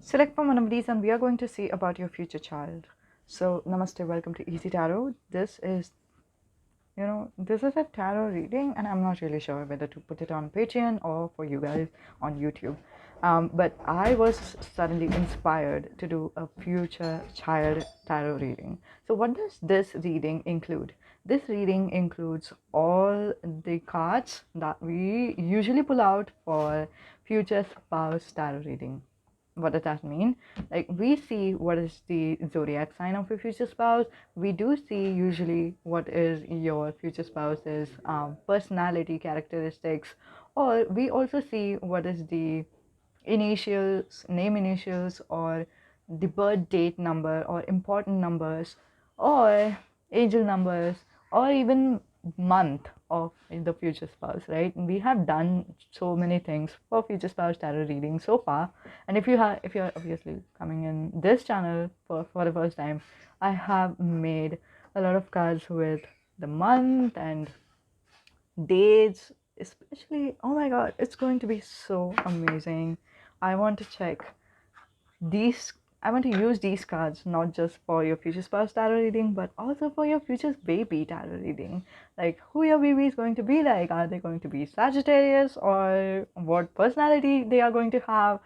Select from one of these and we are going to see about your future child. So, namaste, welcome to Easy Tarot. This is a tarot reading, and I'm not really sure whether to put it on Patreon or for you guys on YouTube. But I was suddenly inspired to do a future child tarot reading. So, what does this reading include? This reading includes all the cards that we usually pull out for future spouse tarot reading. What does that mean? Like, we see what is the zodiac sign of your future spouse. We do see usually what is your future spouse's personality characteristics, or we also see what is the initials, name initials, or the birth date number, or important numbers, or angel numbers, or even month of the future spouse, right? We have done so many things for future spouse tarot reading so far. And if you're obviously coming in this channel for the first time, I have made a lot of cards with the month and dates, especially. Oh my god, it's going to be so amazing. I want to check these. I want to use these cards not just for your future spouse tarot reading, but also for your future baby tarot reading. Like, who your baby is going to be like. Are they going to be Sagittarius, or what personality they are going to have?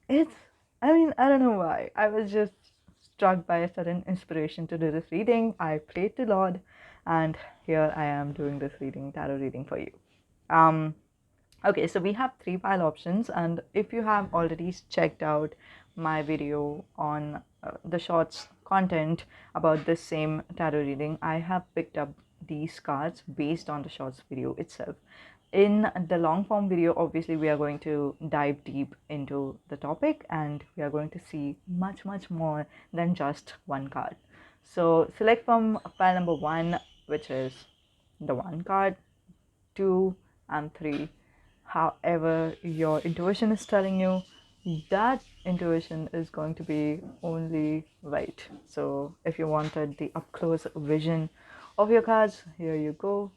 It's, I mean, I don't know why. I was just struck by a sudden inspiration to do this reading. I prayed to Lord, and here I am doing this tarot reading for you. Um, okay, so we have three file options, and if you have already checked out my video on the shorts content about this same tarot reading, I have picked up these cards based on the shorts video itself. In the long form video, obviously we are going to dive deep into the topic, and we are going to see much more than just one card. So select from file number 1, which is the 1 card, 2 and 3. However your intuition is telling you, that intuition is going to be only right. So if you wanted the up close vision of your cards, here you go.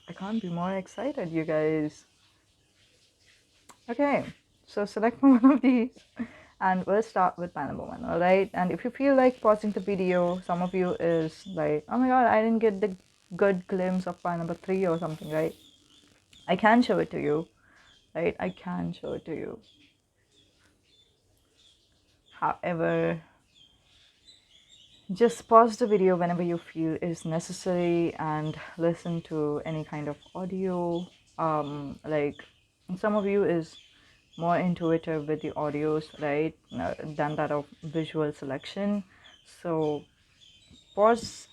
I can't be more excited, you guys. Okay, so select one of these and we'll start with pile number 1. All right, and if you feel like pausing the video, some of you is like, oh my god, I didn't get the good glimpse of pile number 3 or something, right? I can show it to you, right? I can show it to you. However, just pause the video whenever you feel is necessary and listen to any kind of audio. Like, some of you is more intuitive with the audios, right, than that of visual selection. So pause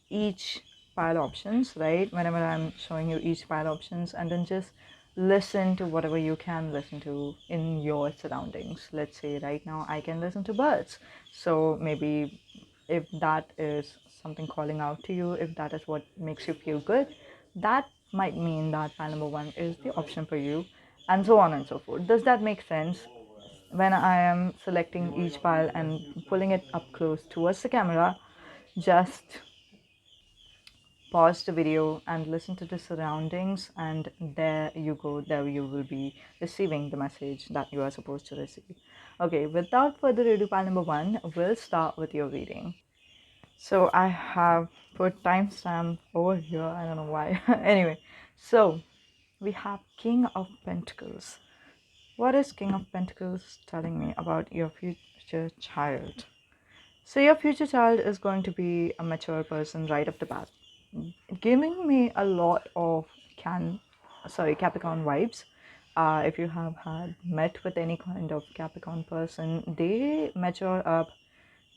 each file options, right, whenever I'm showing you each file options, and then just listen to whatever you can listen to in your surroundings. Let's say right now I can listen to birds, so maybe if that is something calling out to you, if that is what makes you feel good, that might mean that file number 1 is the option for you, and so on and so forth. Does that make sense? When I am selecting each file and pulling it up close towards the camera, just pause the video and listen to the surroundings, and there you go, there you will be receiving the message that you are supposed to receive. Okay, without further ado, pile number 1, we'll start with your reading. So I have put timestamp over here, I don't know why. Anyway, so we have King of Pentacles. What is King of Pentacles telling me about your future child? So your future child is going to be a mature person right off the bat, giving me a lot of Capricorn vibes. If you have had met with any kind of Capricorn person, they mature up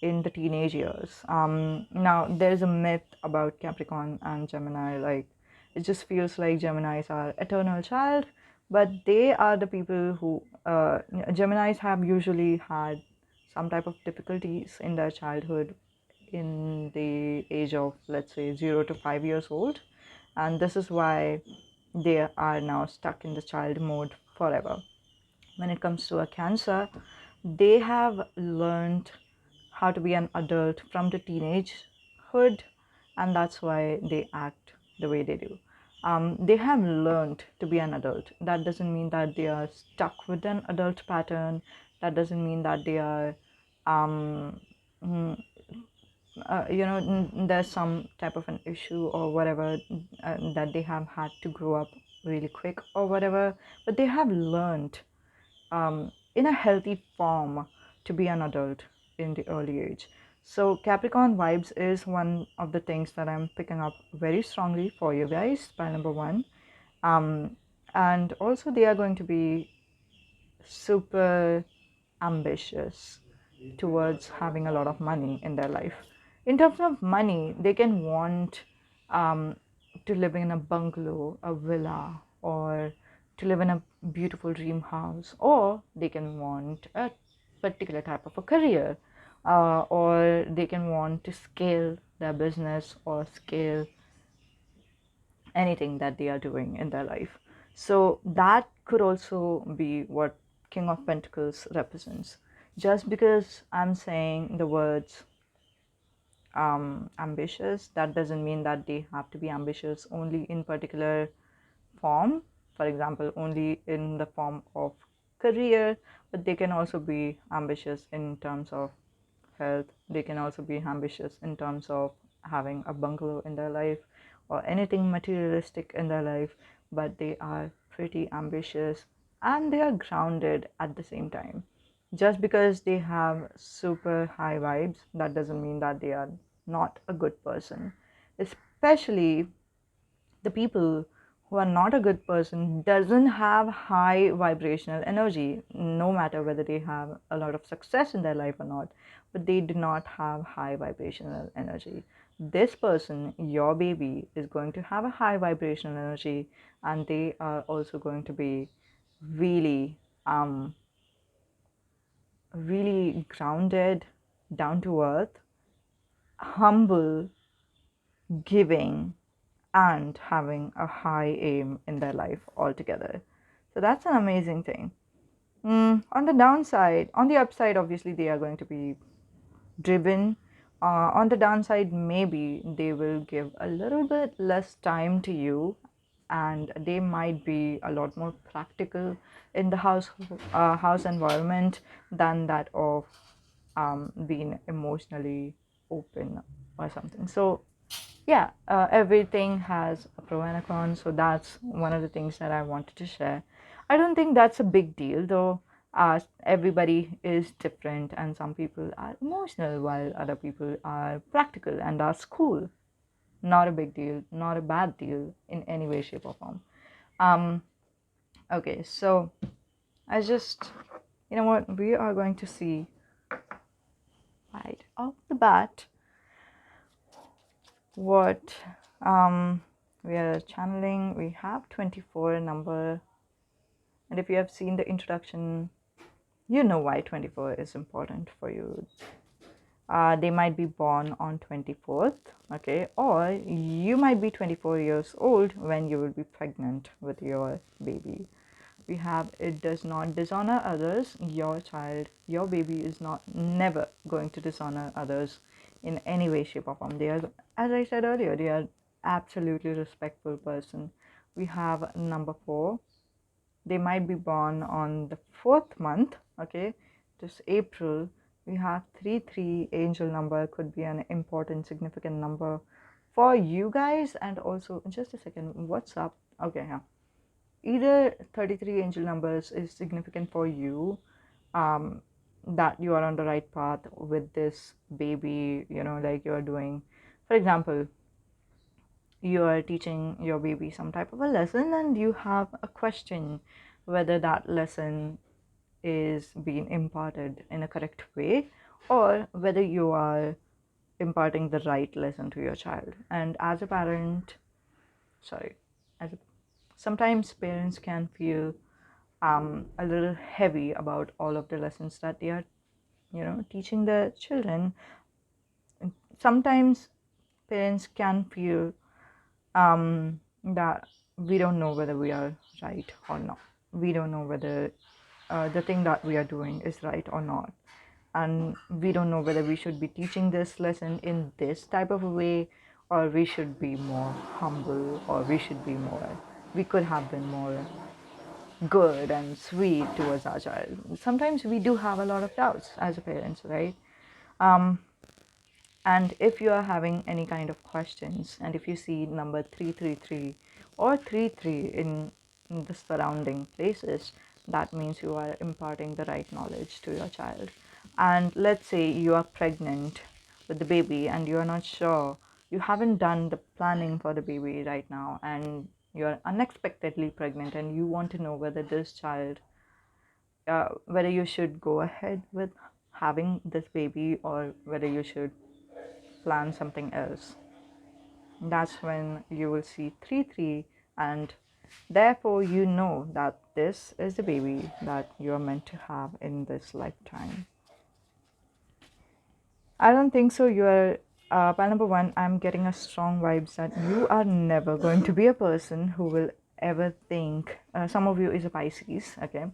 in the teenage years. Now there's a myth about Capricorn and Gemini. Like, it just feels like Geminis are eternal child, but they are the people who Geminis have usually had some type of difficulties in their childhood, in the age of, let's say, 0 to 5 years old, and this is why they are now stuck in the child mode forever. When it comes to a Cancer, they have learned how to be an adult from the teenagehood, and that's why they act the way they do. They have learned to be an adult. That doesn't mean that they are stuck with an adult pattern. That doesn't mean that they are, um, mm, there's some type of an issue or whatever, that they have had to grow up really quick or whatever. But they have learned, in a healthy form, to be an adult in the early age. So Capricorn vibes is one of the things that I'm picking up very strongly for you guys. Pile number one. um, and also they are going to be super ambitious towards having a lot of money in their life. In terms of money, they can want, um, to live in a bungalow, a villa, or to live in a beautiful dream house, or they can want a particular type of a career, or they can want to scale their business or scale anything that they are doing in their life. So that could also be what King of Pentacles represents. Just because I'm saying the words, ambitious, that doesn't mean that they have to be ambitious only in particular form. For example, only in the form of career, but they can also be ambitious in terms of health. They can also be ambitious in terms of having a bungalow in their life or anything materialistic in their life, but they are pretty ambitious and they are grounded at the same time. Just because they have super high vibes, that doesn't mean that they are not a good person. Especially the people who are not a good person doesn't have high vibrational energy, no matter whether they have a lot of success in their life or not, but they do not have high vibrational energy. This person, your baby, is going to have a high vibrational energy, and they are also going to be really, really grounded, down to earth, humble, giving, and having a high aim in their life altogether. So that's an amazing thing. On the downside, on the upside, obviously, they are going to be driven. On the downside, maybe they will give a little bit less time to you, and they might be a lot more practical in the house environment than that of, being emotionally open or something. So yeah, everything has a pro and a con, so that's one of the things that I wanted to share. I don't think that's a big deal though. Everybody is different, and some people are emotional while other people are practical, and that's cool. Not a big deal, not a bad deal in any way, shape, or form. Um, okay, so I just, you know what, we are going to see right off the bat what, we are channeling. We have 24 number, and if you have seen the introduction, you know why 24 is important for you. They might be born on 24th, okay, or you might be 24 years old when you will be pregnant with your baby. We have, it does not dishonor others. Your child, your baby is not never going to dishonor others in any way, shape, or form. They are, as I said earlier, they are absolutely respectful person. We have number 4. They might be born on the 4th month, okay, this April. We have 3 angel number, could be an important significant number for you guys. And also, just a second, what's up? Okay, yeah, either 33 angel numbers is significant for you, um, that you are on the right path with this baby, like you are doing, for example, you are teaching your baby some type of a lesson and you have a question whether that lesson is being imparted in a correct way, or whether you are imparting the right lesson to your child. And as a parent, sorry, as a, sometimes parents can feel, a little heavy about all of the lessons that they are, teaching their children. Sometimes parents can feel, that we don't know whether we are right or not. We don't know whether, the thing that we are doing is right or not. And we don't know whether we should be teaching this lesson in this type of a way, or we should be more humble, or we could have been more good and sweet towards our child. Sometimes we do have a lot of doubts as a parents, right? And if you are having any kind of questions, and if you see number 333 or 33 in the surrounding places, that means you are imparting the right knowledge to your child. And let's say you are pregnant with the baby and you are not sure, you haven't done the planning for the baby right now, and you are unexpectedly pregnant and you want to know whether this child, whether you should go ahead with having this baby or whether you should plan something else. That's when you will see 3 3, and therefore you know that this is the baby that you're meant to have in this lifetime. I don't think so. You're pile number one. I'm getting a strong vibes that you are never going to be a person who will ever think. Some of you is a Pisces, okay?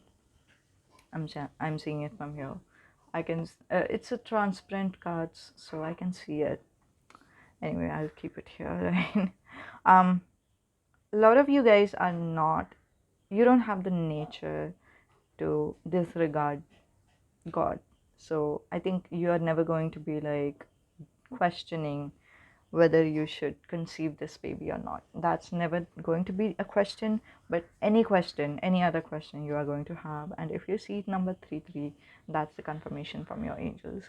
I'm seeing it from here. I can. It's a transparent cards, so I can see it. Anyway, I'll keep it here. Right? A lot of you guys are not. You don't have the nature to disregard God. So I think you are never going to be like questioning whether you should conceive this baby or not. That's never going to be a question, but any question, any other question you are going to have. And if you see number 3 3, that's the confirmation from your angels.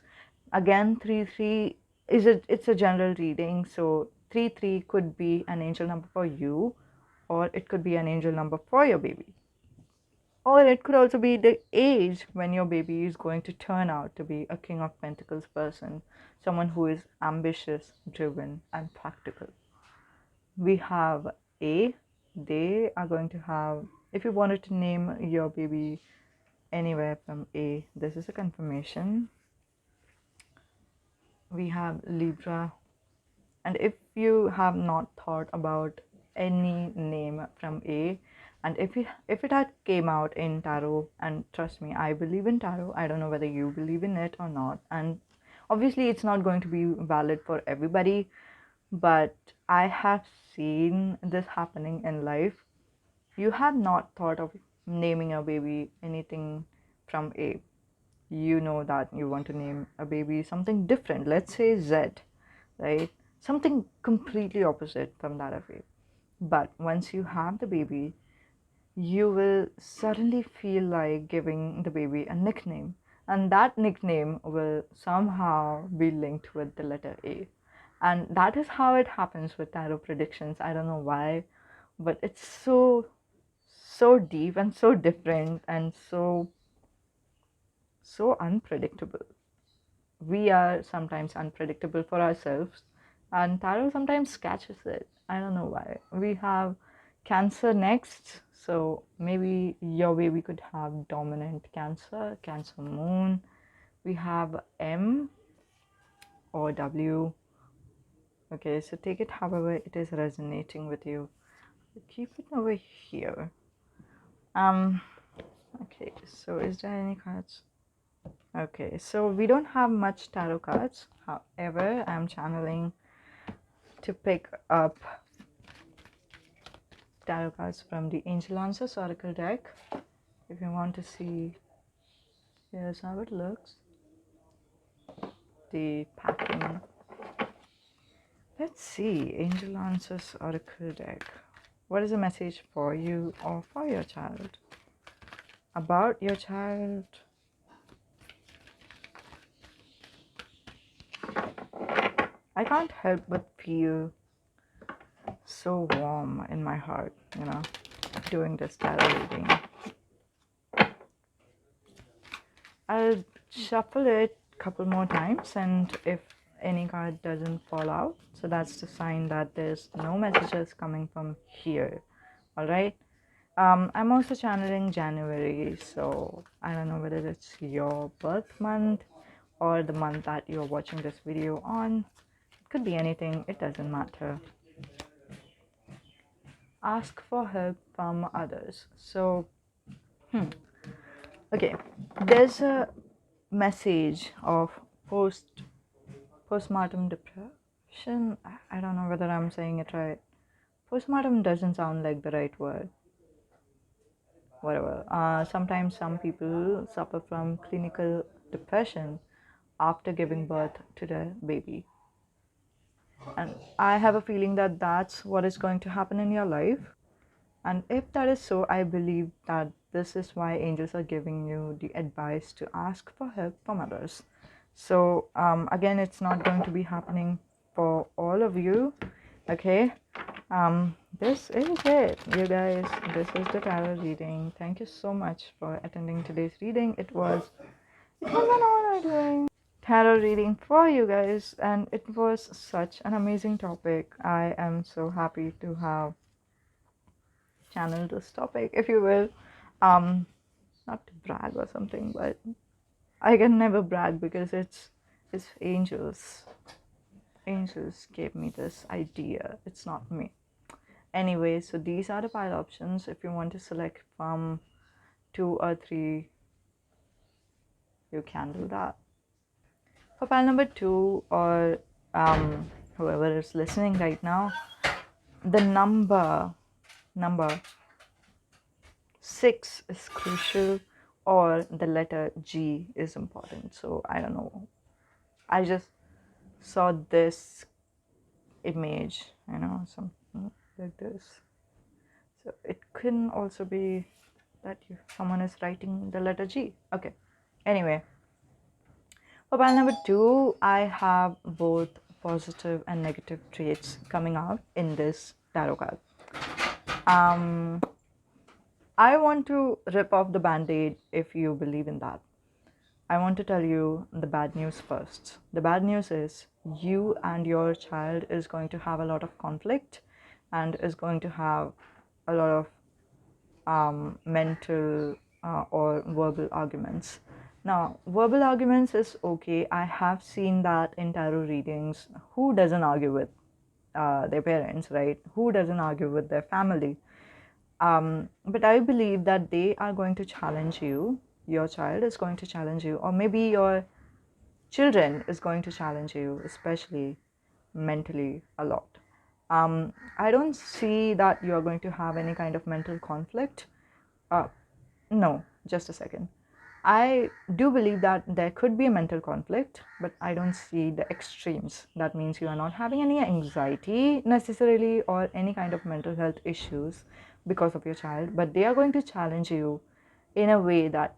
Again, 3 3 it's a general reading, so 3 3 could be an angel number for you, or it could be an angel number for your baby. Or it could also be the age when your baby is going to turn out to be a King of Pentacles person, someone who is ambitious, driven, and practical. We have A. They are going to have, if you wanted to name your baby anywhere from A, this is a confirmation. We have Libra. And if you have not thought about any name from A, and if it had came out in tarot, and trust me, I believe in tarot. I don't know whether you believe in it or not, and obviously it's not going to be valid for everybody, but I have seen this happening in life. You have not thought of naming a baby anything from A. You know that you want to name a baby something different. Let's say Z, right? Something completely opposite from that of A. But once you have the baby, you will suddenly feel like giving the baby a nickname, and that nickname will somehow be linked with the letter A. And that is how it happens with tarot predictions. I don't know why, but it's so deep and so different and so unpredictable. We are sometimes unpredictable for ourselves, and tarot sometimes catches it. I don't know why. We have Cancer next, so maybe your baby could have dominant Cancer, Cancer moon. We have M or W. Okay, so take it however it is resonating with you. Keep it over here. Okay, so is there any cards? Okay, so we don't have much tarot cards. However, I'm channeling to pick up tarot cards from the Angel Answers Oracle deck. If you want to see, here's how it looks. The packing. Let's see, Angel Answers Oracle deck. What is the message for you or for your child? About your child. I can't help but feel so warm in my heart, doing this tarot reading. I'll shuffle it a couple more times, and if any card doesn't fall out, so that's the sign that there's no messages coming from here. All right. I'm also channeling January, so I don't know whether it's your birth month or the month that you're watching this video on. It could be anything, it doesn't matter. Ask for help from others. So okay, there's a message of postpartum depression. option, I don't know whether I'm saying it right. Postpartum doesn't sound like the right word. Whatever. Sometimes some people suffer from clinical depression after giving birth to their baby. And I have a feeling that that's what is going to happen in your life. And if that is so, I believe that this is why angels are giving you the advice to ask for help from others. So, again, it's not going to be happening for all of you. Okay. This is it, you guys. This is the tarot reading. Thank you so much for attending today's reading. It was an honor doing tarot reading for you guys, and it was such an amazing topic. I am so happy to have channeled this topic, if you will. Um, Not to brag or something, but I can never brag because it's angels. Angels gave me this idea. It's not me. Anyway, so these are the pile options. If you want to select from 2 or 3, you can do that. For pile number 2, or whoever is listening right now, the number 6 is crucial, or the letter G is important. So I don't know. I just saw this image, something like this. So it can also be that someone is writing the letter G. Okay. Anyway, for pile number 2, I have both positive and negative traits coming out in this tarot card. I want to rip off the band-aid if you believe in that. I want to tell you the bad news first. The bad news is you and your child is going to have a lot of conflict and is going to have a lot of mental or verbal arguments. Now, verbal arguments is okay. I have seen that in tarot readings. Who doesn't argue with their parents, right? Who doesn't argue with their family? But I believe that they are going to challenge you. Your child is going to challenge you, or maybe your children is going to challenge you, especially mentally, a lot. I don't see that you're going to have any kind of mental conflict. No, just a second. I do believe that there could be a mental conflict, but I don't see the extremes. That means you are not having any anxiety necessarily or any kind of mental health issues because of your child, but they are going to challenge you in a way that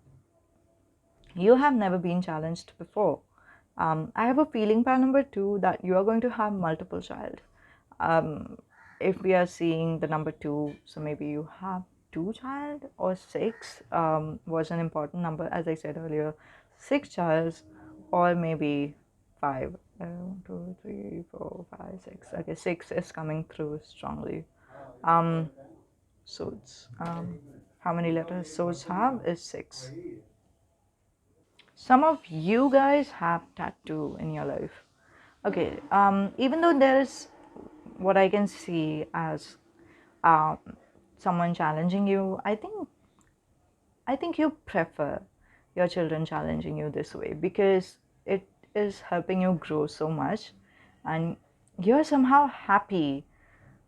you have never been challenged before. I have a feeling, pile number 2, that you are going to have multiple child. If we are seeing the number 2, so maybe you have 2 child, or 6 was an important number, as I said earlier. 6 childs, or maybe 5. 1, 2, 3, 4, 5, 6. Okay, 6 is coming through strongly. Swords. How many letters swords have is 6. Some of you guys have tattoo in your life. Okay, even though there is what I can see as um, someone challenging you, I think you prefer your children challenging you this way because it is helping you grow so much, and you're somehow happy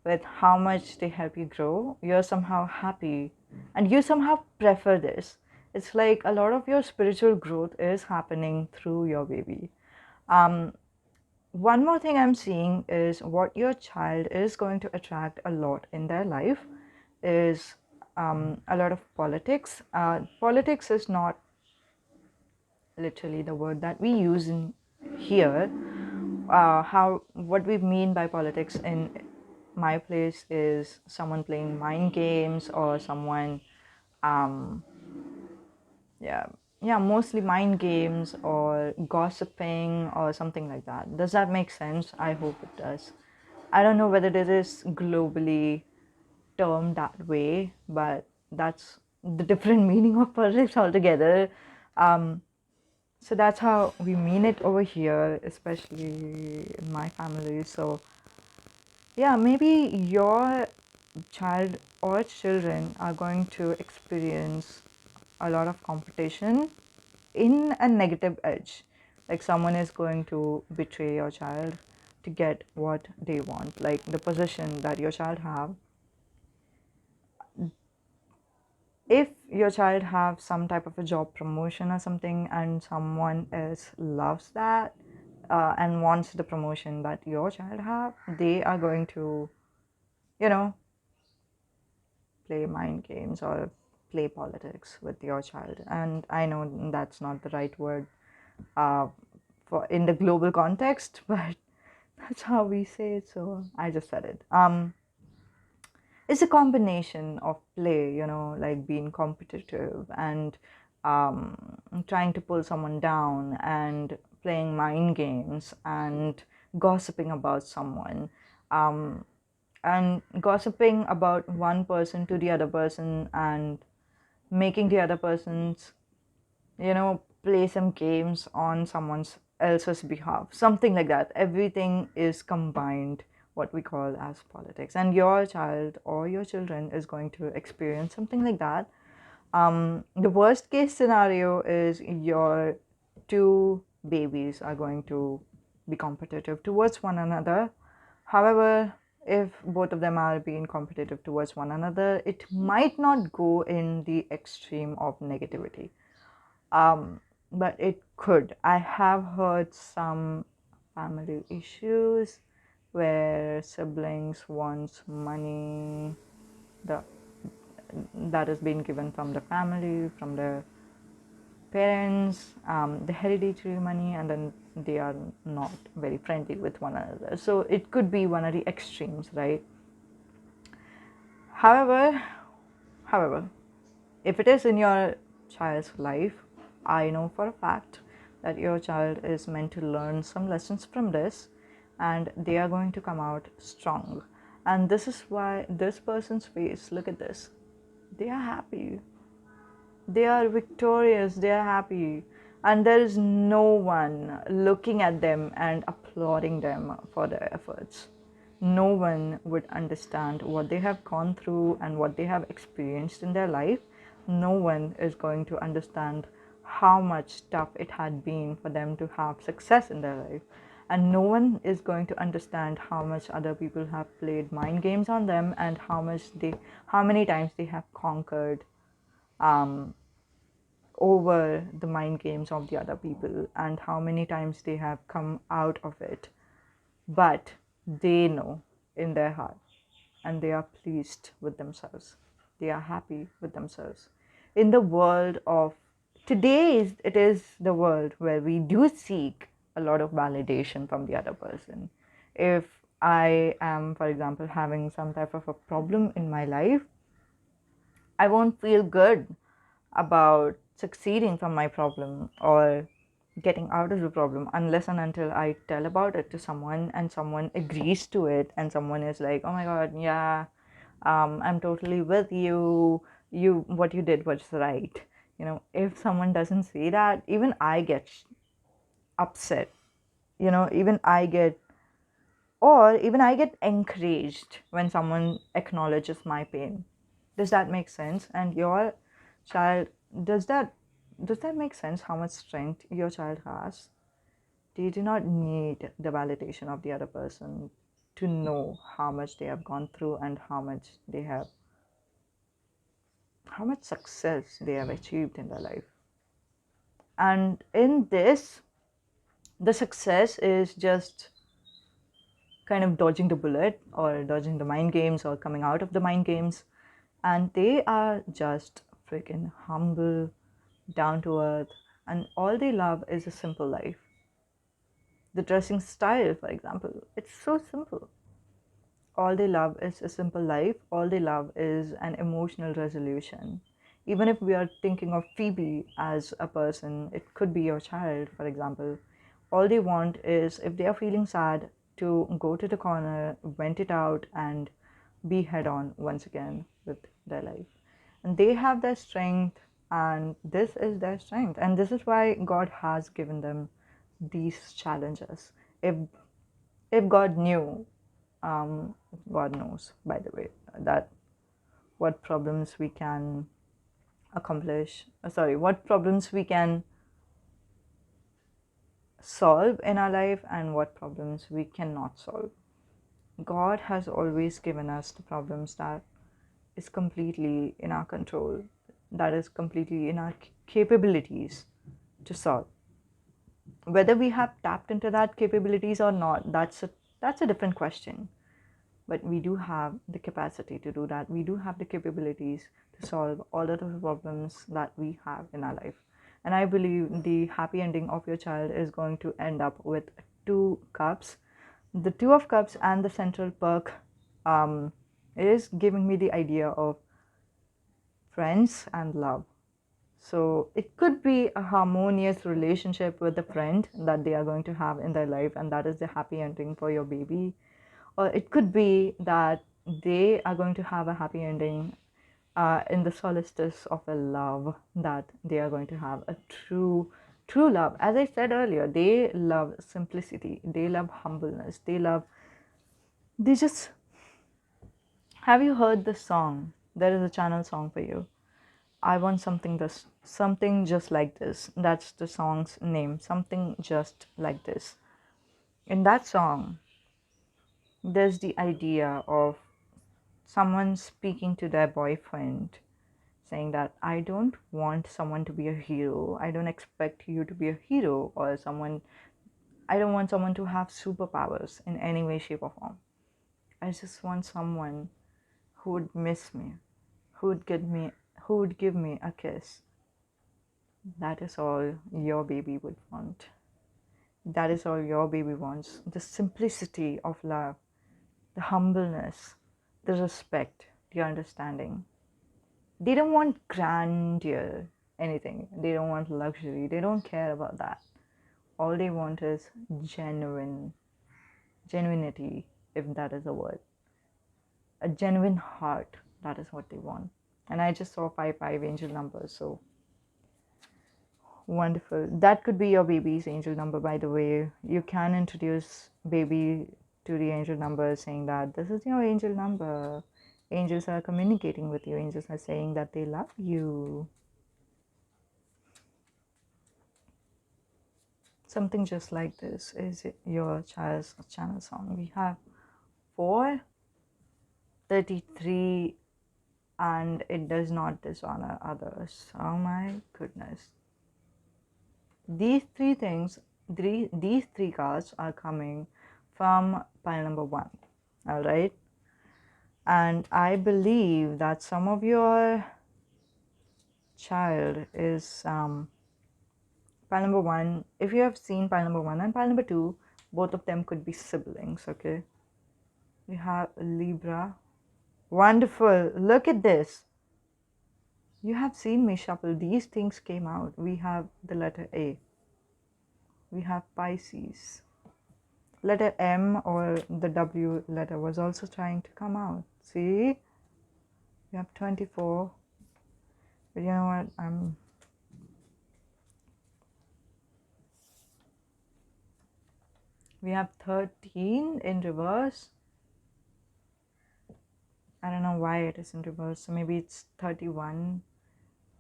with how much they help you grow. You're somehow happy and you somehow prefer this. It's like a lot of your spiritual growth is happening through your baby. One more thing I'm seeing is what your child is going to attract a lot in their life is a lot of politics. Politics is not literally the word that we use in here. How what we mean by politics in my place is someone playing mind games, or someone yeah, mostly mind games or gossiping or something like that. Does that make sense? I hope it does. I don't know whether this is globally termed that way, but that's the different meaning of politics altogether. So that's how we mean it over here, especially in my family. So yeah, maybe your child or children are going to experience a lot of competition in a negative edge. Like someone is going to betray your child, to get what they want. Like the position that your child have, if your child have some type of a job promotion or something, and someone else loves that and wants the promotion that your child have, they are going to, you know, play mind games or play politics with your child. And I know that's not the right word uh, for in the global context, but that's how we say it, so I just said it. It's a combination of play, like being competitive and trying to pull someone down, and playing mind games, and gossiping about someone, um, and gossiping about one person to the other person, and making the other person's, play some games on someone else's behalf, something like that. Everything is combined, what we call as politics. And your child or your children is going to experience something like that. The worst case scenario is your two babies are going to be competitive towards one another. However, if both of them are being competitive towards one another, it might not go in the extreme of negativity. um, but it could. I have heard some family issues where siblings wants money the that is being given from the family, from the parents, the hereditary money, and then they are not very friendly with one another. So it could be one of the extremes, right? However, however, if it is in your child's life, I know for a fact that your child is meant to learn some lessons from this, and they are going to come out strong. And this is why this person's face, look at this, they are happy, they are victorious, they are happy, and there is no one looking at them and applauding them for their efforts. No one would understand what they have gone through and what they have experienced in their life. No one is going to understand how much tough it had been for them to have success in their life. And no one is going to understand how much other people have played mind games on them, and how many times they have conquered um, over the mind games of the other people, and how many times they have come out of it. But they know in their heart, and they are pleased with themselves. They are happy with themselves. In the world of today, it is the world where we do seek a lot of validation from the other person. If I am, for example, having some type of a problem in my life, I won't feel good about succeeding from my problem or getting out of the problem unless and until I tell about it to someone, and someone agrees to it, and someone is like, oh my god, yeah, I'm totally with you. What you did was right. If someone doesn't say that, even I get upset. Even I get, or even I get encouraged when someone acknowledges my pain. Does that make sense? And your child, does that does that make sense? How much strength your child has? They do not need the validation of the other person to know how much they have gone through, and how much success they have achieved in their life. And in this, the success is just kind of dodging the bullet, or dodging the mind games, or coming out of the mind games. And they are just freaking humble, down to earth, and all they love is a simple life. The dressing style, for example, it's so simple. All they love is a simple life. All they love is an emotional resolution. Even if we are thinking of Phoebe as a person, it could be your child, for example. All they want is, if they are feeling sad, to go to the corner, vent it out, and be head on once again with their life. And they have their strength, and this is their strength. And this is why God has given them these challenges. If God knew, um, God knows, by the way, that what problems we can accomplish, what problems we can solve in our life and what problems we cannot solve. God has always given us the problems that is completely in our control, that is completely in our capabilities to solve. Whether we have tapped into that capabilities or not, that's a different question. But we do have the capacity to do that. We do have the capabilities to solve all of the problems that we have in our life. And I believe the happy ending of your child is going to end up with 2 cups. The 2 of cups and the central perk is giving me the idea of friends and love. So it could be a harmonious relationship with the friend that they are going to have in their life, and that is the happy ending for your baby. Or it could be that they are going to have a happy ending in the solstice of a love, that they are going to have a true love. As I said earlier, they love simplicity, they love humbleness, they just, have you heard the song? There is a channel song for you. I want something just like this. That's the song's name. Something just like this. In that song, there's the idea of someone speaking to their boyfriend, saying that I don't want someone to be a hero. I don't expect you to be a hero or someone. I don't want someone to have superpowers in any way, shape, or form. I just want someone who would miss me, who would give me a kiss. That is all your baby would want. That is all your baby wants. The simplicity of love, the humbleness, the respect, the understanding. They don't want grandeur, anything. They don't want luxury. They don't care about that. All they want is genuinity, if that is a word. A genuine heart. That is what they want. And I just saw 5 angel numbers, so wonderful. That could be your baby's angel number, by the way. You can introduce baby to the angel number saying that this is your angel number. Angels are communicating with you. Angels are saying that they love you. Something just like this is your child's channel song. We have 433 and it does not dishonor others. Oh my goodness. These three cards are coming from pile number 1. All right. And I believe that some of your child is pile number 1. If you have seen pile number 1 and pile number 2, both of them could be siblings. Okay. We have Libra. Wonderful. Look at this. You have seen me shuffle. These things came out. We have the letter A. We have Pisces. Letter M or the W letter was also trying to come out. See? We have 24. But you know what? We have 13 in reverse. I don't know why it is in reverse. So maybe it's 31.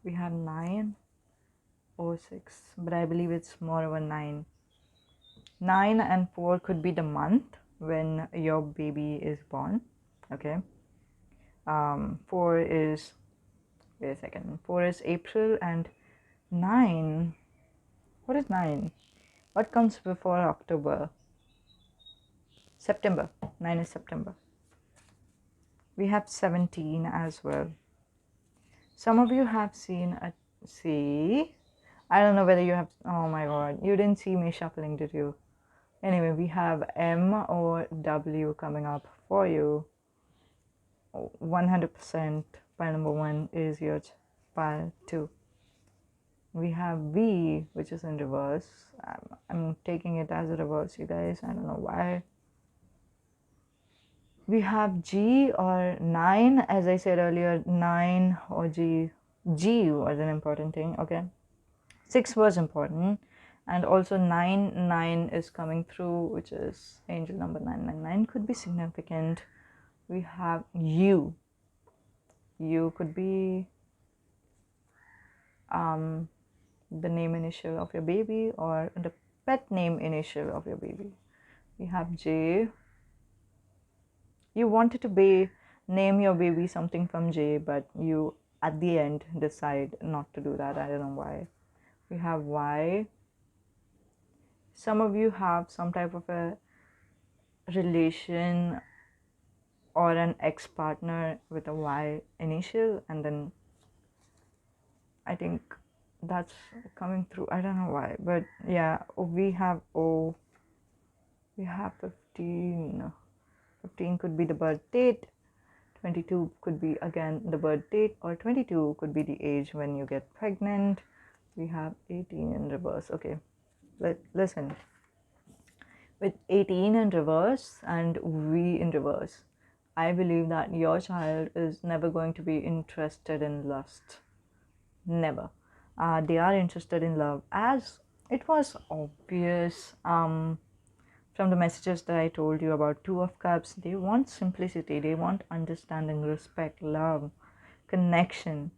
We have 9 or 6. But I believe it's more of a 9. 9 and 4 could be the month when your baby is born. Okay. 4 is, wait a second, 4 is April, and 9, what is 9? What comes before October? September. 9 is September. We have 17 as well. Some of you have seen a C. I don't know whether you have, oh my god, you didn't see me shuffling, did you? Anyway, we have M or W coming up for you. 100% pile number 1 is your pile 2. We have V, which is in reverse. I'm taking it as a reverse, you guys. I don't know why. We have G or 9. As I said earlier, 9 or G. G was an important thing, okay? 6 was important. And also 9 is coming through, which is angel number 999. Could be significant. We have U. U could be the name initial of your baby or the pet name initial of your baby. We have J. You wanted to name your baby something from J, but you at the end decide not to do that. I don't know why. We have Y. Some of you have some type of a relation or an ex-partner with a Y initial, and then I think that's coming through. I don't know why, but yeah, we have O. We have 15. 15 could be the birth date. 22 could be again the birth date, or 22 could be the age when you get pregnant. We have 18 in reverse. Okay, listen. With 18 in reverse and V in reverse, I believe that your child is never going to be interested in lust. Never. They are interested in love, as it was obvious from the messages that I told you about. Two of Cups, they want simplicity, they want understanding, respect, love, connection.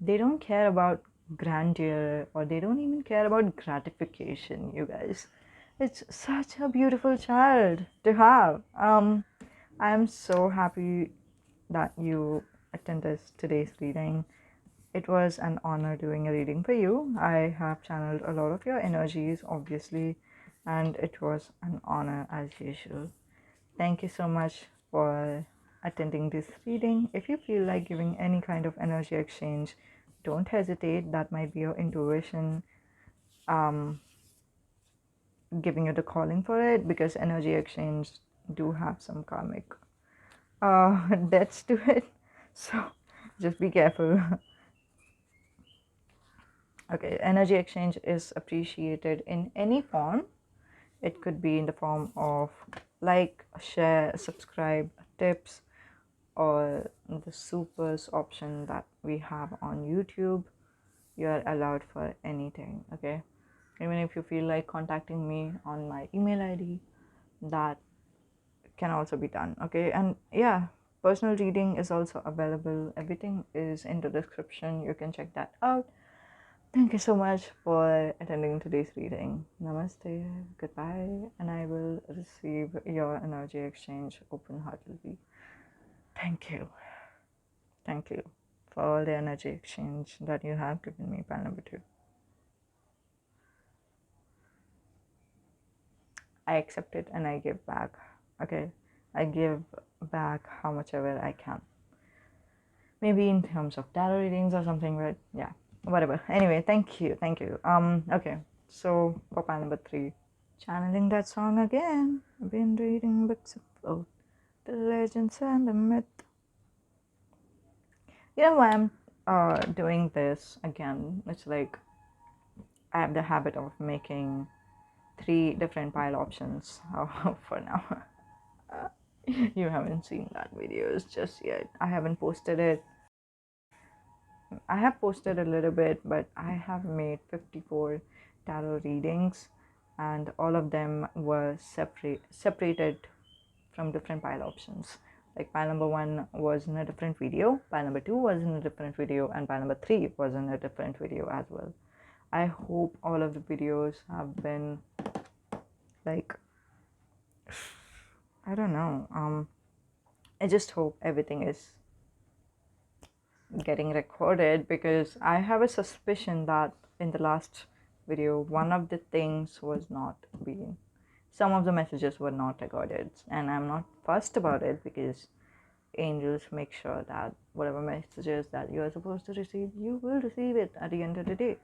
They don't care about grandeur, or they don't even care about gratification, you guys. It's such a beautiful child to have. I'm so happy that you attended today's reading. It was an honor doing a reading for you. I have channeled a lot of your energies, obviously, and it was an honor as usual. Thank you so much for attending this reading. If you feel like giving any kind of energy exchange, don't hesitate. That might be your intuition giving you the calling for it, because energy exchange do have some karmic debts to it. So just be careful. Okay, energy exchange is appreciated in any form. It could be in the form of like, share, subscribe, tips, or the supers option that we have on YouTube. You are allowed for anything, okay? Even if you feel like contacting me on my email ID, that can also be done, okay? And yeah, personal reading is also available. Everything is in the description. You can check that out. Thank you so much for attending today's reading. Namaste, goodbye, and I will receive your energy exchange open-heartedly. Thank you. Thank you for all the energy exchange that you have given me, pile number 2. I accept it and I give back. Okay, I give back how much ever I can. Maybe in terms of tarot readings or something, but yeah, whatever. Anyway, thank you. Okay, so for pile number 3, channeling that song again. I've been reading books about the legends and the myth. You know why I'm doing this again? It's like I have the habit of making 3 different pile options for now. You haven't seen that videos just yet. I haven't posted it. I have posted a little bit, but I have made 54 tarot readings, and all of them were separated from different pile options. Like pile number 1 was in a different video, pile number 2 was in a different video, and pile number 3 was in a different video as well. I hope all of the videos have been like, I don't know, I just hope everything is getting recorded, because I have a suspicion that in the last video one of the things was not being, some of the messages were not recorded, and I'm not fussed about it, because angels make sure that whatever messages that you are supposed to receive, you will receive it at the end of the day.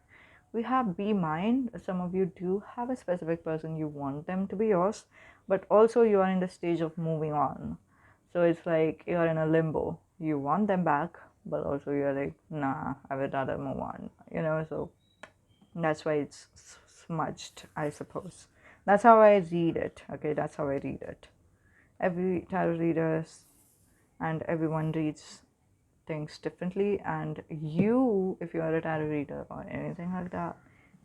We have be mind. Some of you do have a specific person, you want them to be yours, but also you are in the stage of moving on. So it's like you're in a limbo. You want them back, but also you're like, nah, I would rather move on, so that's why it's smudged, I suppose. That's how I read it, okay? That's how I read it. Every tarot readers and everyone reads things differently, and you, if you are a tarot reader or anything like that,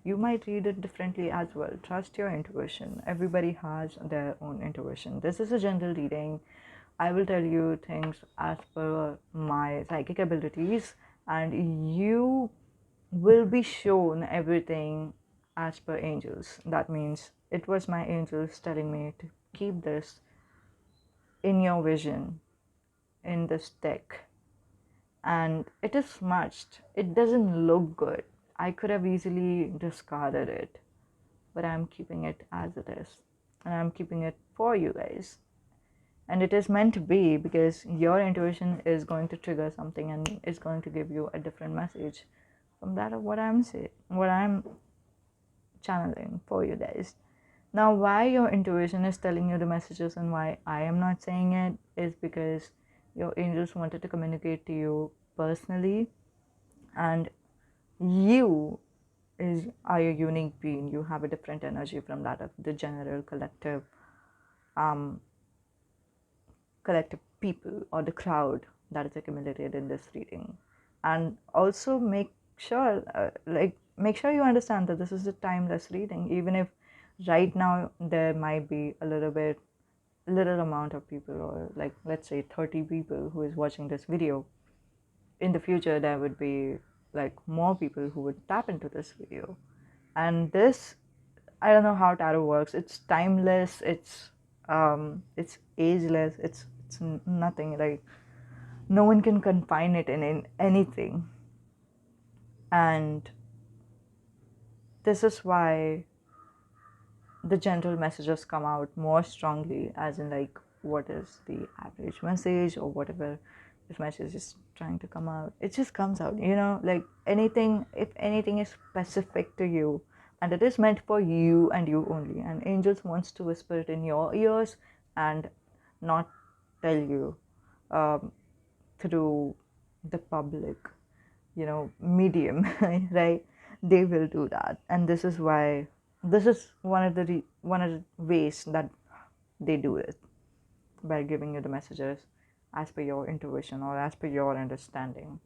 you might read it differently as well. Trust your intuition. Everybody has their own intuition. This is a general reading. I will tell you things as per my psychic abilities, and you will be shown everything as per angels. That means it was my angels telling me to keep this in your vision, in this deck. And it is smudged. It doesn't look good. I could have easily discarded it, but I'm keeping it as it is. And I'm keeping it for you guys. And it is meant to be, because your intuition is going to trigger something and is going to give you a different message from that of what I'm saying, what I'm channeling for you guys. Now, why your intuition is telling you the messages and why I am not saying it is because your angels wanted to communicate to you personally, and you are a unique being. You have a different energy from that of the general um, collective people or the crowd that is accumulated in this reading. And also make sure you understand that this is a timeless reading, even if right now there might be little amount of people, or like let's say 30 people who is watching this video. In the future there would be like more people who would tap into this video. And this, I don't know how tarot works. It's timeless. It's ageless. It's nothing. Like no one can confine it in anything. And this is why the general messages come out more strongly, as in like what is the average message or whatever this message is trying to come out. It just comes out, like anything. If anything is specific to you and it is meant for you and you only, and angels wants to whisper it in your ears and not tell you um, through the public medium, right? They will do that. And this is why, this is one of the ways that they do it, by giving you the messages as per your intuition or as per your understanding.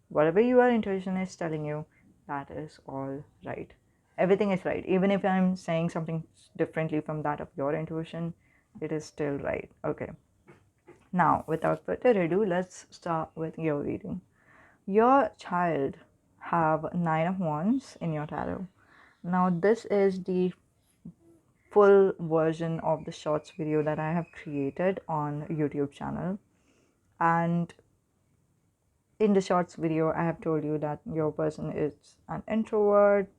Whatever your intuition is telling you, that is all right. Everything is right. Even if I'm saying something differently from that of your intuition, it is still right. Okay. Now, without further ado, let's start with your reading. Your child have 9 of Wands in your tarot. Now, this is the full version of the shorts video that I have created on YouTube channel. And in the shorts video, I have told you that your person is an introvert,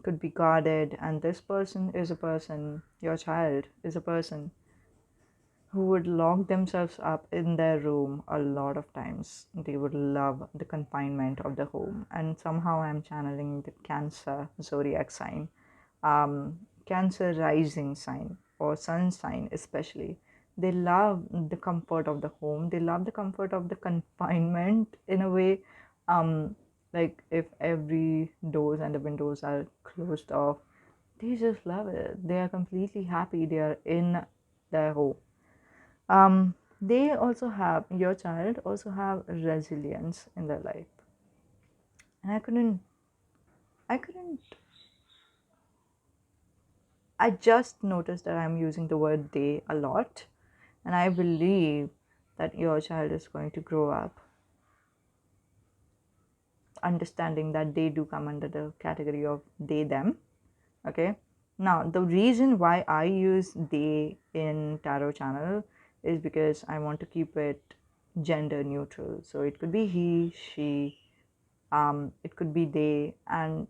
could be guarded, and this person is a person, your child is a person who would lock themselves up in their room a lot of times. They would love the confinement of the home. And somehow I'm channeling the Cancer zodiac sign, Cancer rising sign or sun sign especially. They love the comfort of the home. They love the comfort of the confinement in a way. Like if every doors and the windows are closed off, they just love it. They are completely happy. They are in their home. They also have, your child also have resilience in their life. And I just noticed that I'm using the word they a lot. And I believe that your child is going to grow up understanding that they do come under the category of they, them. Okay. Now, the reason why I use they in tarot channel is because I want to keep it gender neutral. So it could be he, she, it could be they, and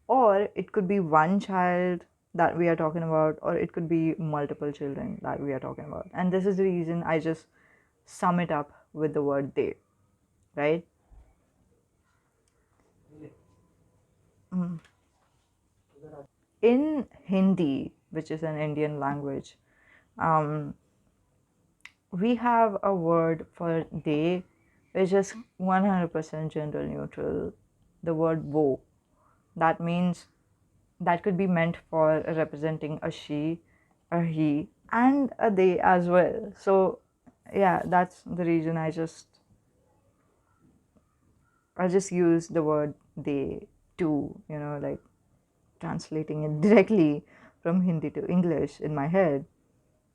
or it could be one child that we are talking about, or it could be multiple children that we are talking about. And this is the reason I just sum it up with the word they, right? In Hindi, which is an Indian language, we have a word for they which is 100% gender neutral, the word wo. That means that could be meant for representing a she, a he, and a they as well. So yeah, that's the reason I just use the word they to, like translating it directly from Hindi to English in my head.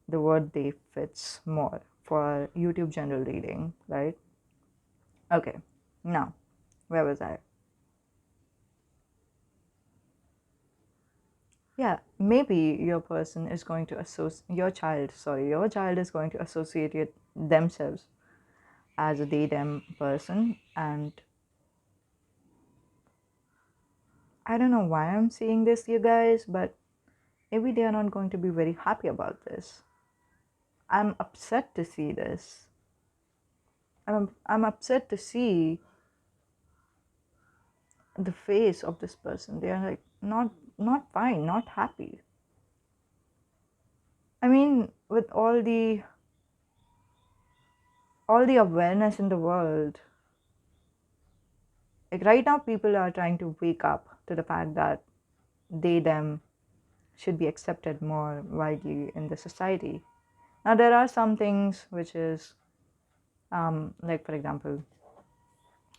The word they fits more for YouTube general reading, right? Okay, now, where was I? Yeah, maybe your child is going to associate themselves as a they them person. And I don't know why I'm saying this, you guys, but maybe they are not going to be very happy about this. I'm upset to see this. I'm upset to see the face of this person. They are like not fine, not happy. I mean, with all the awareness in the world, like right now people are trying to wake up to the fact that they them should be accepted more widely in the society. Now there are some things which is like for example,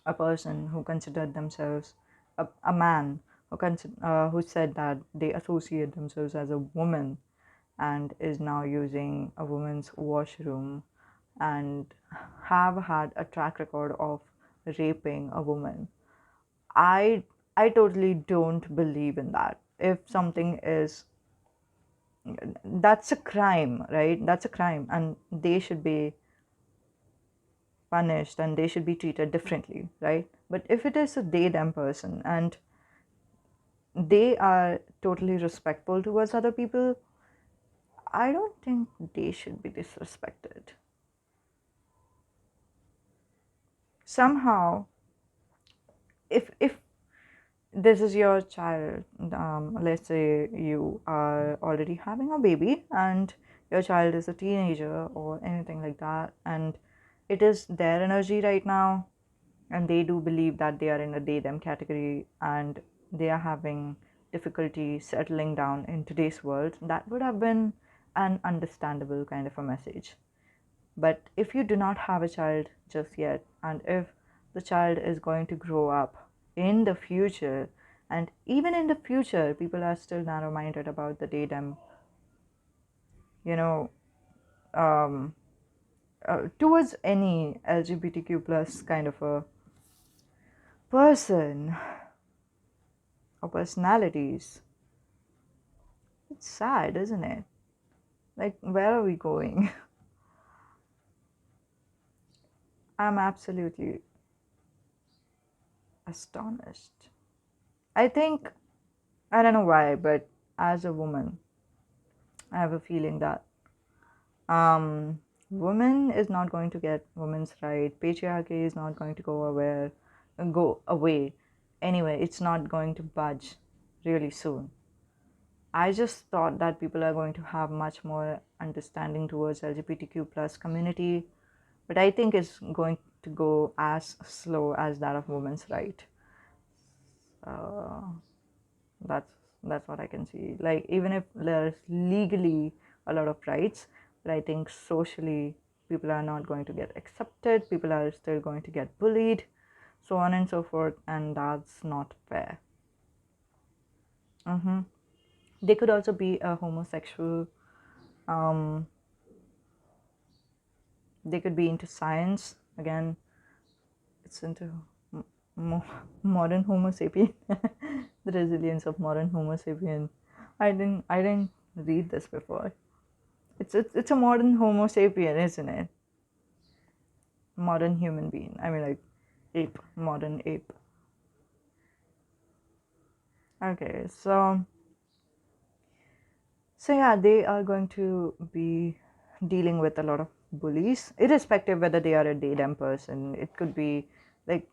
a person who considered themselves a man who said that they associate themselves as a woman and is now using a woman's washroom and have had a track record of raping a woman. I totally don't believe in that. If something is, that's a crime, right? That's a crime, and they should be punished and they should be treated differently, right? But if it is a they them person and they are totally respectful towards other people, I don't think they should be disrespected. Somehow, if this is your child, let's say you are already having a baby and your child is a teenager or anything like that, and it is their energy right now, and they do believe that they are in a they them category and they are having difficulty settling down in today's world, that would have been an understandable kind of a message. But if you do not have a child just yet, and if the child is going to grow up in the future, and even in the future, people are still narrow minded about the datum, you know, um, towards any LGBTQ plus kind of a person or personalities. It's sad, isn't it? Like, where are we going? I'm absolutely astonished. I think, I don't know why, but as a woman, I have a feeling that um, women is not going to get women's right. Patriarchy is not going to go away. Anyway, it's not going to budge really soon. I just thought that people are going to have much more understanding towards LGBTQ plus community, but I think it's going to go as slow as that of women's right. Uh, that's that's what I can see. Like even if there's legally a lot of rights, but I think socially people are not going to get accepted. People are still going to get bullied, so on and so forth, and that's not fair. Mm-hmm. They could also be a homosexual. Um, they could be into science. Again, it's into modern Homo sapien. The resilience of modern Homo sapien. I didn't read this before. It's a modern Homo sapien, isn't it? Modern human being. I mean, like ape, modern ape. Okay, so yeah, they are going to be dealing with a lot of bullies, irrespective whether they are a they them person. It could be like,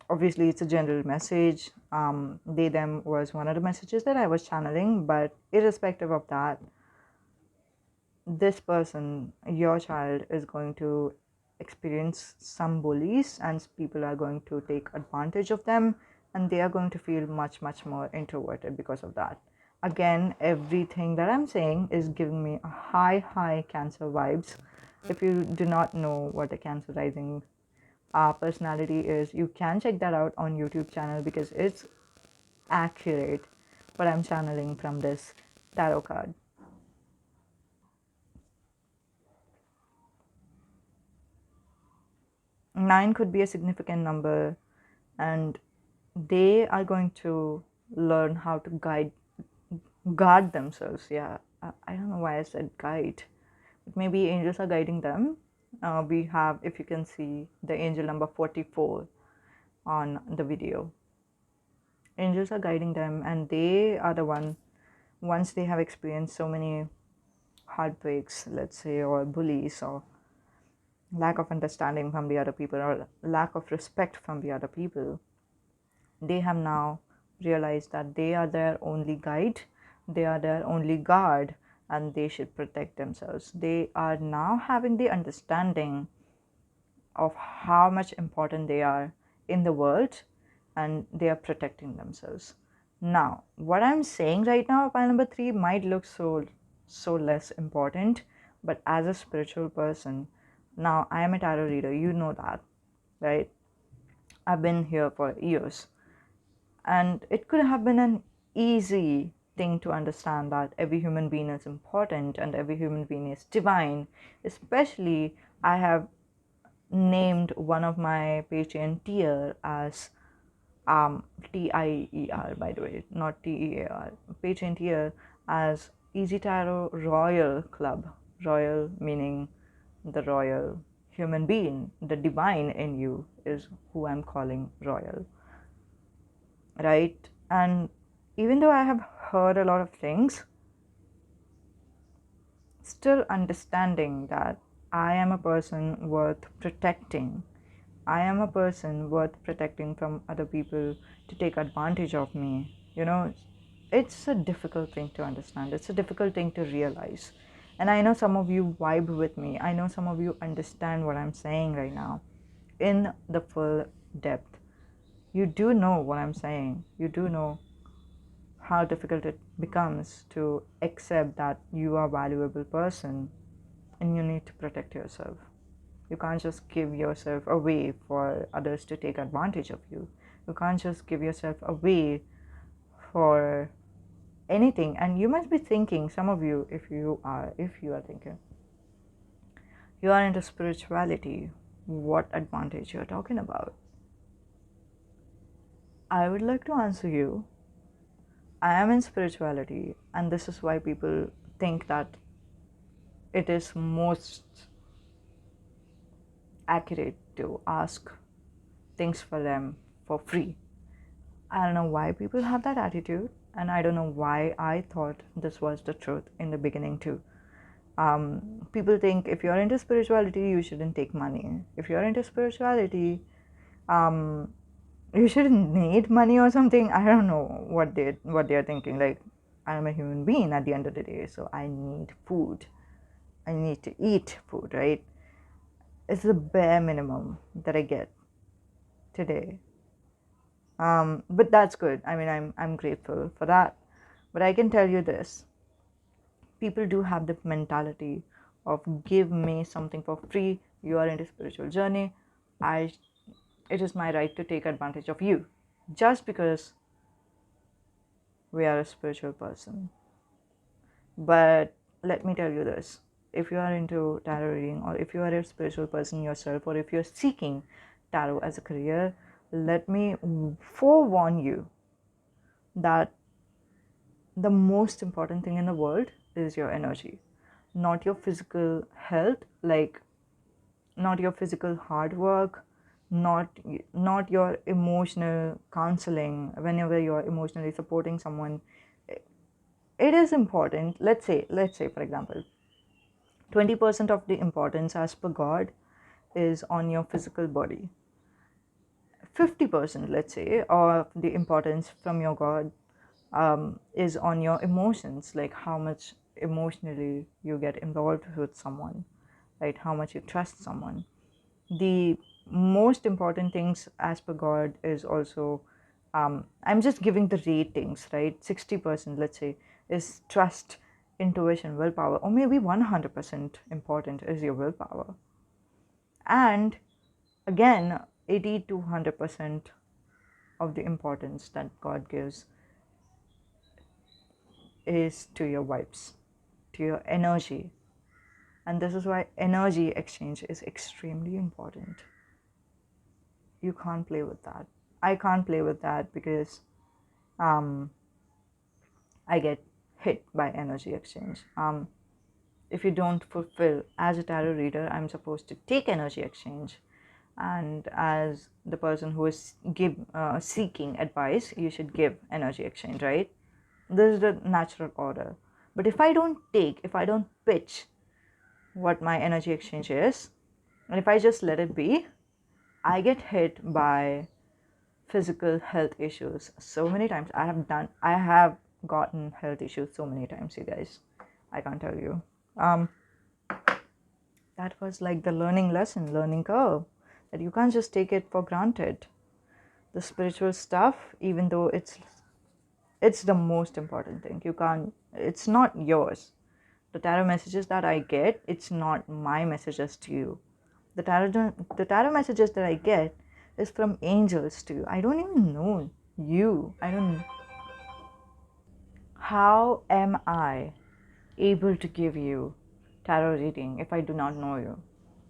obviously it's a general message. They them was one of the messages that I was channeling, but irrespective of that, this person, your child, is going to experience some bullies and people are going to take advantage of them, and they are going to feel much, much more introverted because of that. Again, everything that I'm saying is giving me a high Cancer vibes. If you do not know what a Cancer rising personality is, you can check that out on YouTube channel because it's accurate what I'm channeling from this tarot card. 9 could be a significant number, and they are going to learn how to guard themselves. Yeah, I don't know why I said guide, but maybe angels are guiding them. We have, if you can see, the angel number 44 on the video. Angels are guiding them, and they are the one, once they have experienced so many heartbreaks, let's say, or bullies, or lack of understanding from the other people, or lack of respect from the other people, they have now realized that they are their only guide, they are their only guard, and they should protect themselves. They are now having the understanding of how much important they are in the world, and they are protecting themselves. Now, what I'm saying right now, pile number 3, might look so less important, but as a spiritual person, now I am a tarot reader, you know that, right? I've been here for years, and it could have been an easy thing to understand that every human being is important and every human being is divine. Especially, I have named one of my patient tier as TIER, by the way, not TEAR, patient tier, as Easy Tarot Royal Club. Royal meaning the royal human being, the divine in you is who I'm calling royal, right? And even though I have heard a lot of things, still understanding that I am a person worth protecting. I am a person worth protecting from other people to take advantage of me. You know, it's a difficult thing to understand. It's a difficult thing to realize. And I know some of you vibe with me. I know some of you understand what I'm saying right now in the full depth. You do know what I'm saying. You do know how difficult it becomes to accept that you are a valuable person and you need to protect yourself. You can't just give yourself away for others to take advantage of you. You can't just give yourself away for anything. And you must be thinking, some of you, if you are thinking, you are into spirituality, what advantage you're talking about? I would like to answer you, I am in spirituality, and this is why people think that it is most accurate to ask things for them for free. I don't know why people have that attitude, and I don't know why I thought this was the truth in the beginning too. People think if you're into spirituality, you shouldn't take money. If you're into spirituality, you shouldn't need money or something. I don't know what they're thinking. Like, I'm a human being at the end of the day, so I need food. I need to eat food, right? It's the bare minimum that I get today. But that's good. I mean, I'm grateful for that. But I can tell you this: people do have the mentality of give me something for free. You are in a spiritual journey. I, it is my right to take advantage of you, just because we are a spiritual person. But let me tell you this: if you are into tarot reading, or if you are a spiritual person yourself, or if you're seeking tarot as a career, let me forewarn you that the most important thing in the world is your energy, not your physical health, like not your physical hard work, not your emotional counseling. Whenever you're emotionally supporting someone, it is important. Let's say for example, 20% of the importance as per God is on your physical body. 50%, let's say, of the importance from your God is on your emotions, like how much emotionally you get involved with someone, right? How much you trust someone. The most important things as per God is also, I'm just giving the ratings, right? 60%, let's say, is trust, intuition, willpower, or maybe 100% important is your willpower. And again, 80 to 100% of the importance that God gives is to your vibes, to your energy. And this is why energy exchange is extremely important. You can't play with that. I can't play with that because I get hit by energy exchange. If you don't fulfill, as a tarot reader, I'm supposed to take energy exchange, and as the person who is seeking advice, you should give energy exchange, right? This is the natural order. But if I don't take, if I don't pitch what my energy exchange is, and if I just let it be, I get hit by physical health issues so many times. I have gotten health issues so many times, you guys. I can't tell you. That was like the learning curve, that you can't just take it for granted. The spiritual stuff, even though it's the most important thing, you can't, it's not yours. The tarot messages that I get, it's not my messages to you. The tarot messages that I get is from angels to you. I don't even know you. I don't. How am I able to give you tarot reading if I do not know you?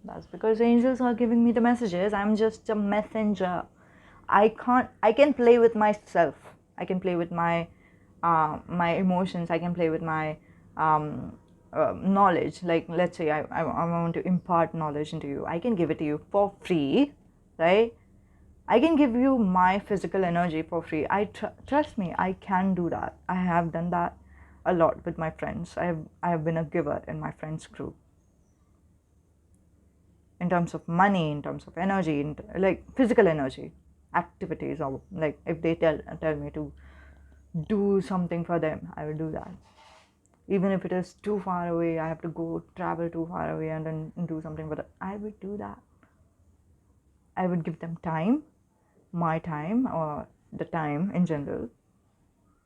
That's because angels are giving me the messages. I'm just a messenger. I can play with myself. I can play with my emotions. I can play with my knowledge. Like, let's say I want to impart knowledge into you. I can give it to you for free, right? I can give you my physical energy for free. Trust me, I can do that. I have done that a lot with my friends. I have been a giver in my friends group. In terms of money, in terms of energy, like physical energy, activities, or like if they tell me to do something for them, I will do that. Even if it is too far away, I have to go travel too far away and then do something for them, I would do that. I would give them time, my time, or the time in general.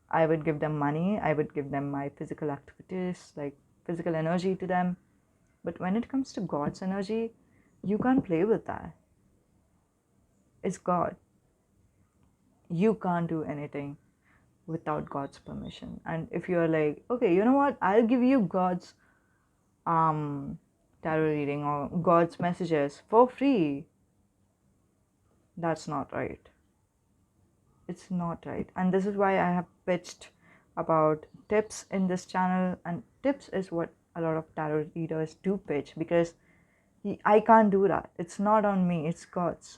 I would give them money. I would give them my physical activities, like physical energy to them. But when it comes to God's energy, you can't play with that. It's God. You can't do anything without God's permission. And if you're like, okay, you know what, I'll give you God's tarot reading or God's messages for free, that's not right. It's not right. And this is why I have pitched about tips in this channel, and tips is what a lot of tarot readers do pitch, because I can't do that. It's not on me, it's God's.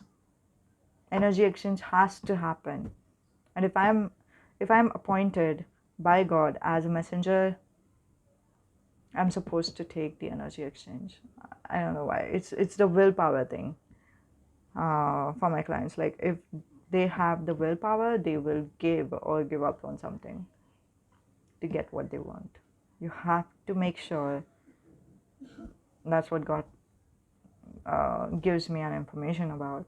Energy exchange has to happen. And if I'm appointed by God as a messenger, I'm supposed to take the energy exchange. I don't know why. It's the willpower thing for my clients. Like, if they have the willpower, they will give or give up on something to get what they want. You have to make sure. That's what God gives me an information about.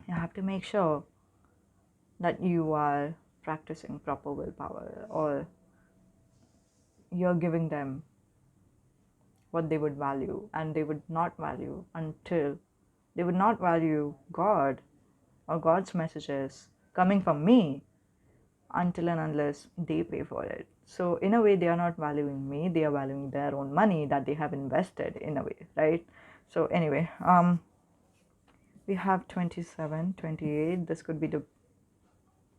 You have to make sure that you are practicing proper willpower, or you're giving them what they would value, and they would not value God or God's messages coming from me until and unless they pay for it. So in a way, they are not valuing me, they are valuing their own money that they have invested, in a way, right? So anyway, we have 27, 28. This could be the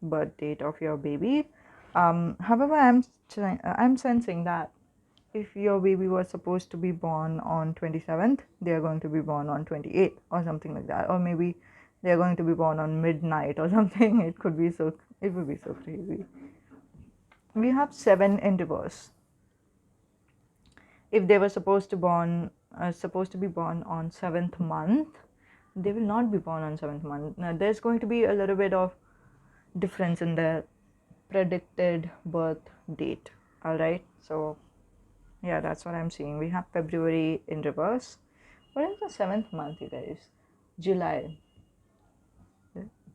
birth date of your baby. However, I'm sensing that if your baby was supposed to be born on 27th, they are going to be born on 28th or something like that, or maybe they are going to be born on midnight or something. It would be so crazy. We have 7 in reverse. If they were supposed to be born on 7th month, they will not be born on 7th month. Now, there's going to be a little bit of difference in their predicted birth date. All right, so yeah, that's what I'm seeing. We have February in reverse. What is the 7th month, you guys? July.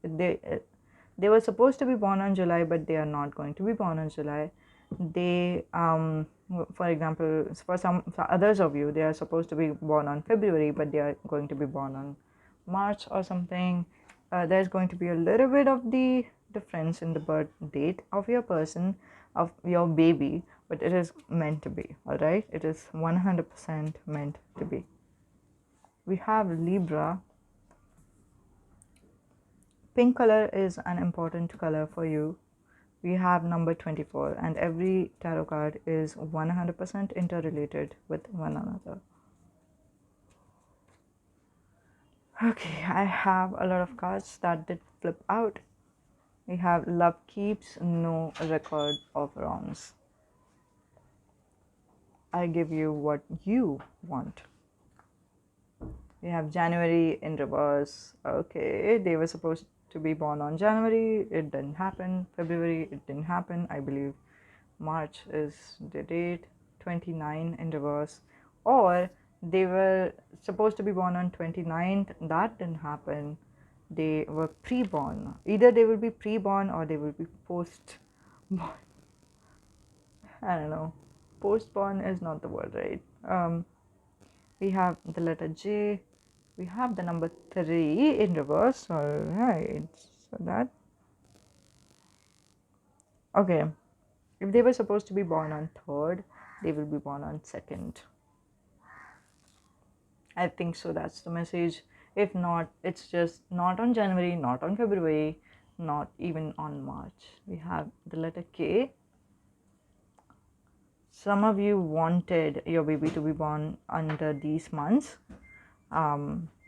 They were supposed to be born on July, but they are not going to be born on July. They, for example, for others of you, they are supposed to be born on February, but they are going to be born on March or something. There's going to be a little bit of the difference in the birth date of your person, of your baby, but it is meant to be. All right, it is 100% meant to be. We have Libra. Pink color is an important color for you. We have number 24, and every tarot card is 100% interrelated with one another. Okay, I have a lot of cards that did flip out. We have love keeps no record of wrongs. I give you what you want. We have January in reverse. Okay, they were supposed to be born on January. It didn't happen. February, it didn't happen. I believe March is the date. 29 in reverse. Or they were supposed to be born on 29th. That didn't happen. They were pre-born. Either they will be pre-born or they will be post-born. I don't know. Post-born is not the word, right? We have the letter J. We have the number 3 in reverse. All right. So that. Okay. If they were supposed to be born on 3rd, they will be born on 2nd. I think so. That's the message. If not, it's just not on January, not on February, not even on March. We have the letter K. Some of you wanted your baby to be born under these months.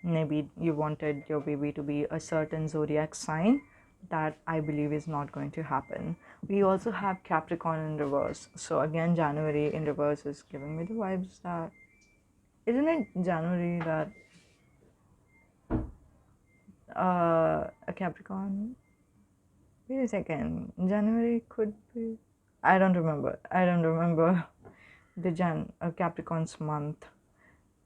Maybe you wanted your baby to be a certain zodiac sign. That I believe is not going to happen. We also have Capricorn in reverse. So again, January in reverse is giving me the vibes that, isn't it January that a Capricorn? Wait a second. January could be. I don't remember. The Capricorn's month.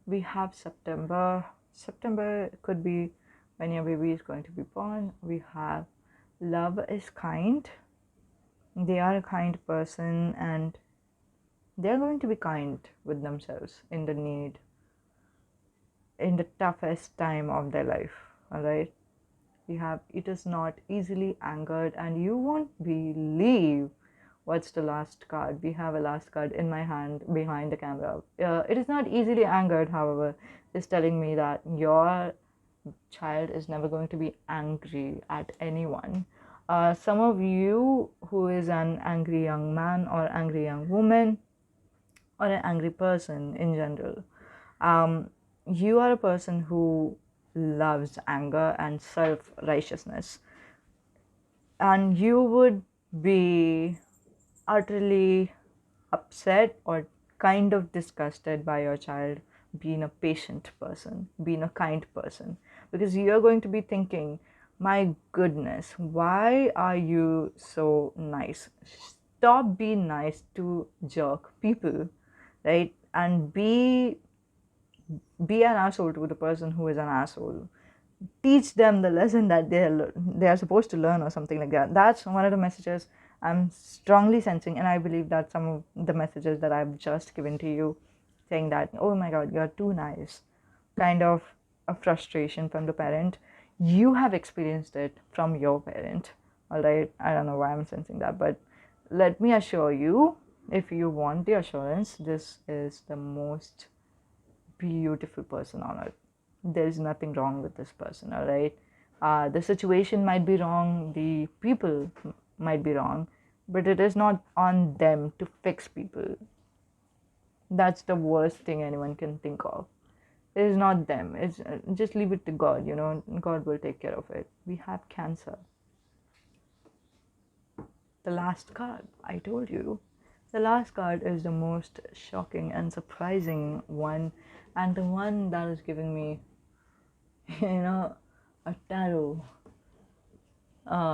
We have September. September could be when your baby is going to be born. We have love is kind. They are a kind person and they are going to be kind with themselves in the need, in the toughest time of their life. All right. We have it is not easily angered, and you won't believe what's the last card. We have a last card in my hand behind the camera. It is not easily angered, however, is telling me that your child is never going to be angry at anyone. Some of you who is an angry young man or angry young woman or an angry person in general, you are a person who loves anger and self-righteousness, and you would be utterly upset or kind of disgusted by your child being a patient person, being a kind person, because you're going to be thinking, my goodness, why are you so nice? Stop being nice to jerk people, right? And be an asshole to the person who is an asshole. Teach them the lesson that they are supposed to learn, or something like that. That's one of the messages I'm strongly sensing, and I believe that some of the messages that I've just given to you, saying that, oh my god, you're too nice, kind of a frustration from the parent, you have experienced it from your parent. All right, I don't know why I'm sensing that, but let me assure you, if you want the assurance, this is the most beautiful person on earth. There's nothing wrong with this person. All right, the situation might be wrong, the people might be wrong, but it is not on them to fix people. That's the worst thing anyone can think of. It is not them. It's just leave it to God. God will take care of it. We have Cancer. The last card, I told you. The last card is the most shocking and surprising one, and the one that is giving me, a tarot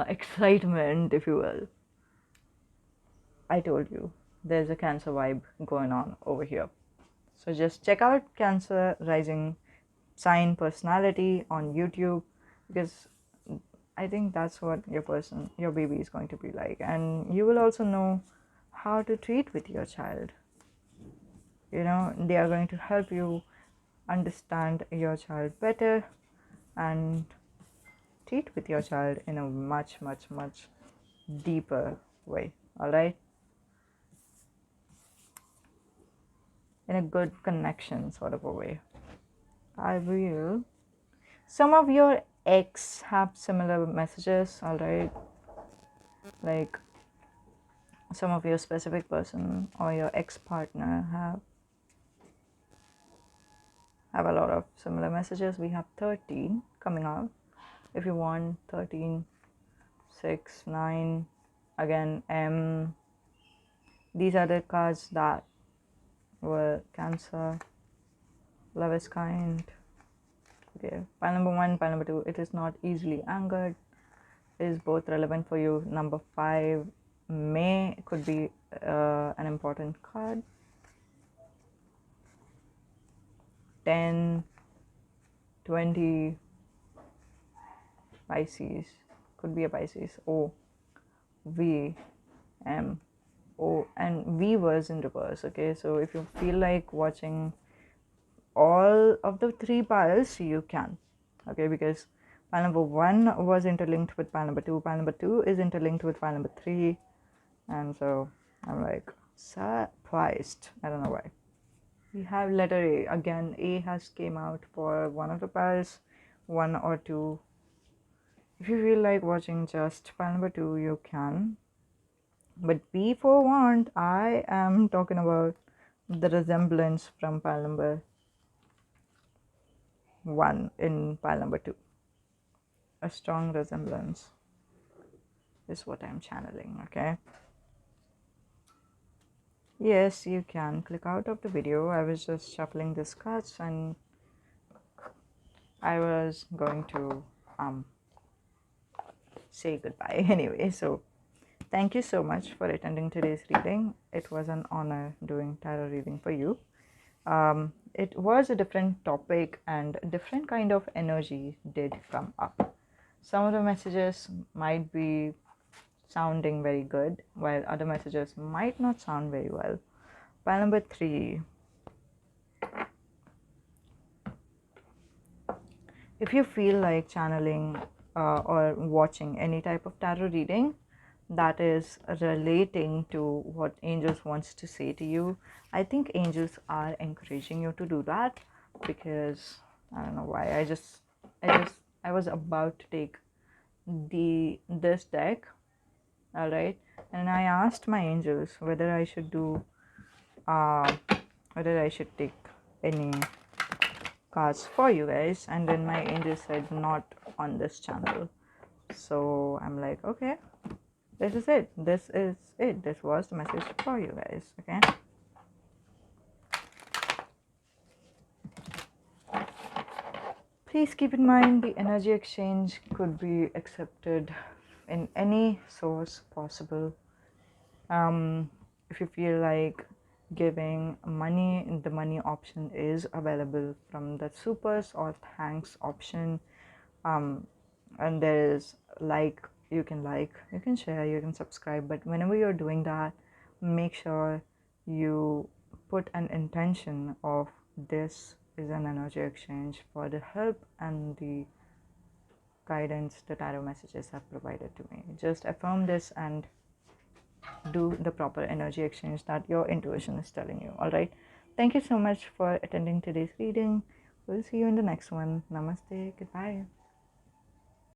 excitement, if you will. I told you, there's a Cancer vibe going on over here. So just check out Cancer Rising Sign Personality on YouTube, because I think that's what your baby is going to be like. And you will also know how to treat with your child. They are going to help you understand your child better and treat with your child in a much, much, much deeper way. All right? In a good connection sort of a way. I will. Some of your ex have similar messages, all right? Like, some of your specific person or your ex-partner have a lot of similar messages. We have 13 coming out. If you want 13, 6, 9, again M. These are the cards that were Cancer, Love is Kind. Okay, pile number 1, pile number 2, it is not easily angered, is both relevant for you. Number 5, May, could be an important card. 10, 20, Pisces, could be a Pisces. O, V, M, O, and V was in reverse. Okay, so if you feel like watching all of the 3 piles, you can. Okay, because pile number 1 was interlinked with pile number 2, pile number 2 is interlinked with pile number 3, and so I'm like surprised. I don't know why. We have letter A. Again, A has came out for one of the piles, 1 or 2. If you feel like watching just pile number 2, you can. But B for want, I am talking about the resemblance from pile number 1 in pile number 2. A strong resemblance is what I'm channeling. Okay, yes, you can click out of the video. I was just shuffling these cards and I was going to say goodbye anyway. So thank you so much for attending today's reading. It was an honor doing tarot reading for you. It was a different topic and a different kind of energy did come up. Some of the messages might be sounding very good, while other messages might not sound very well. Pile number 3. If you feel like channeling or watching any type of tarot reading that is relating to what angels wants to say to you, I think angels are encouraging you to do that, because I don't know why. I was about to take this deck, all right, and I asked my angels whether I should do whether I should take any cards for you guys, and then my angel said not on this channel. So I'm like, okay, this is it. This was the message for you guys. Okay, please keep in mind the energy exchange could be accepted in any source possible. If you feel like giving money, the money option is available from the supers or thanks option. And there is you can share, you can subscribe, but whenever you're doing that, make sure you put an intention of this is an energy exchange for the help and the guidance the tarot messages have provided to me. Just affirm this and do the proper energy exchange that your intuition is telling you. All right, thank you so much for attending today's reading. We'll see you in the next one. Namaste, goodbye.